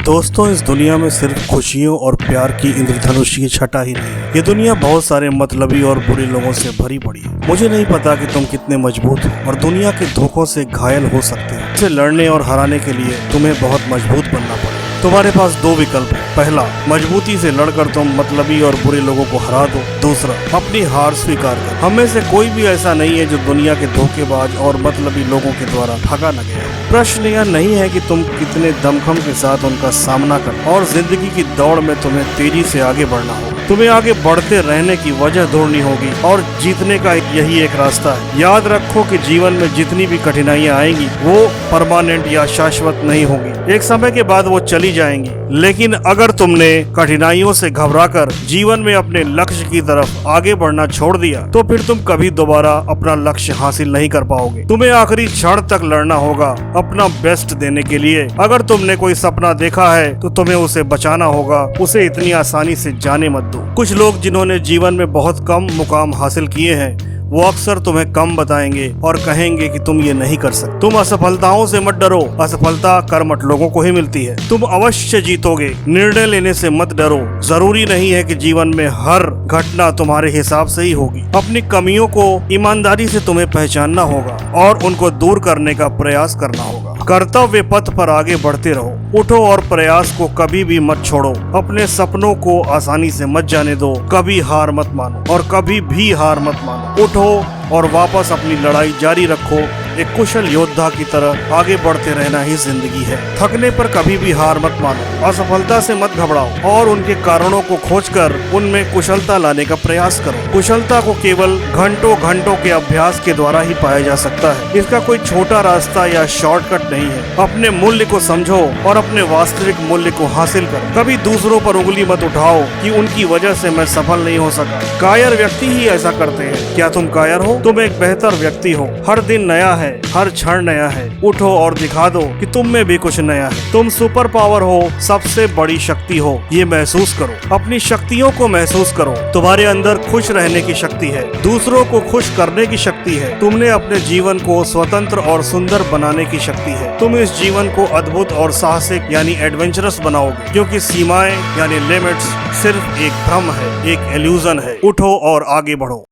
दोस्तों, इस दुनिया में सिर्फ खुशियों और प्यार की इंद्रधनुष की छटा ही नहीं है। ये दुनिया बहुत सारे मतलबी और बुरे लोगों से भरी पड़ी है। मुझे नहीं पता कि तुम कितने मजबूत हो और दुनिया के धोखों से घायल हो सकते हो। इसे लड़ने और हराने के लिए तुम्हें बहुत मजबूत बनना पड़ेगा। तुम्हारे पास दो विकल्प है। पहला, मजबूती से लड़कर तुम मतलबी और बुरे लोगों को हरा दो। दूसरा, अपनी हार स्वीकार कर। हम में से कोई भी ऐसा नहीं है जो दुनिया के धोखेबाज और मतलबी लोगों के द्वारा ठगा न गया। प्रश्न यह नहीं है कि तुम कितने दमखम के साथ उनका सामना कर, और जिंदगी की दौड़ में तुम्हें तेजी से आगे बढ़ना होगा। तुम्हें आगे बढ़ते रहने की वजह ढूंढनी होगी और जीतने का यही एक रास्ता है। याद रखो कि जीवन में जितनी भी कठिनाइयां आएंगी वो परमानेंट या शाश्वत नहीं होगी। एक समय के बाद वो चली जाएंगी। लेकिन अगर तुमने कठिनाइयों से घबराकर जीवन में अपने लक्ष्य की तरफ आगे बढ़ना छोड़ दिया तो फिर तुम कभी दोबारा अपना लक्ष्य हासिल नहीं कर पाओगे। तुम्हें आखिरी क्षण तक लड़ना होगा अपना बेस्ट देने के लिए। अगर तुमने कोई सपना देखा है तो तुम्हें उसे बचाना होगा। उसे इतनी आसानी से जाने मत दो। कुछ लोग जिन्होंने जीवन में बहुत कम मुकाम हासिल किए हैं वो अक्सर तुम्हें कम बताएंगे और कहेंगे कि तुम ये नहीं कर सकते। तुम असफलताओं से मत डरो। असफलता कर्मठ लोगों को ही मिलती है। तुम अवश्य जीतोगे। निर्णय लेने से मत डरो। जरूरी नहीं है कि जीवन में हर घटना तुम्हारे हिसाब से ही होगी। अपनी कमियों को ईमानदारी से तुम्हें पहचानना होगा और उनको दूर करने का प्रयास करना होगा। कर्तव्य पथ पर आगे बढ़ते रहो। उठो और प्रयास को कभी भी मत छोड़ो। अपने सपनों को आसानी से मत जाने दो। कभी हार मत मानो और कभी भी हार मत मानो। उठो और वापस अपनी लड़ाई जारी रखो। एक कुशल योद्धा की तरह आगे बढ़ते रहना ही जिंदगी है। थकने पर कभी भी हार मत मानो। असफलता से मत घबराओ और उनके कारणों को खोजकर उनमें कुशलता लाने का प्रयास करो। कुशलता को केवल घंटों घंटों के अभ्यास के द्वारा ही पाया जा सकता है। इसका कोई छोटा रास्ता या शॉर्टकट नहीं है। अपने मूल्य को समझो और अपने वास्तविक मूल्य को हासिल करो। कभी दूसरों पर उंगली मत उठाओ कि उनकी वजह से मैं सफल नहीं हो सका। कायर व्यक्ति ही ऐसा करते हैं। क्या तुम कायर हो? तुम एक बेहतर व्यक्ति हो। हर दिन नया है, हर क्षण नया है। उठो और दिखा दो कि तुम में भी कुछ नया है। तुम सुपर पावर हो, सबसे बड़ी शक्ति हो। ये महसूस करो। अपनी शक्तियों को महसूस करो। तुम्हारे अंदर खुश रहने की शक्ति है। दूसरों को खुश करने की शक्ति है। तुमने अपने जीवन को स्वतंत्र और सुंदर बनाने की शक्ति है। तुम इस जीवन को अद्भुत और साहसिक यानी एडवेंचरस बनाओगे, क्योंकि सीमाएं यानी लिमिट्स सिर्फ एक भ्रम है, एक इल्यूजन है। उठो और आगे बढ़ो।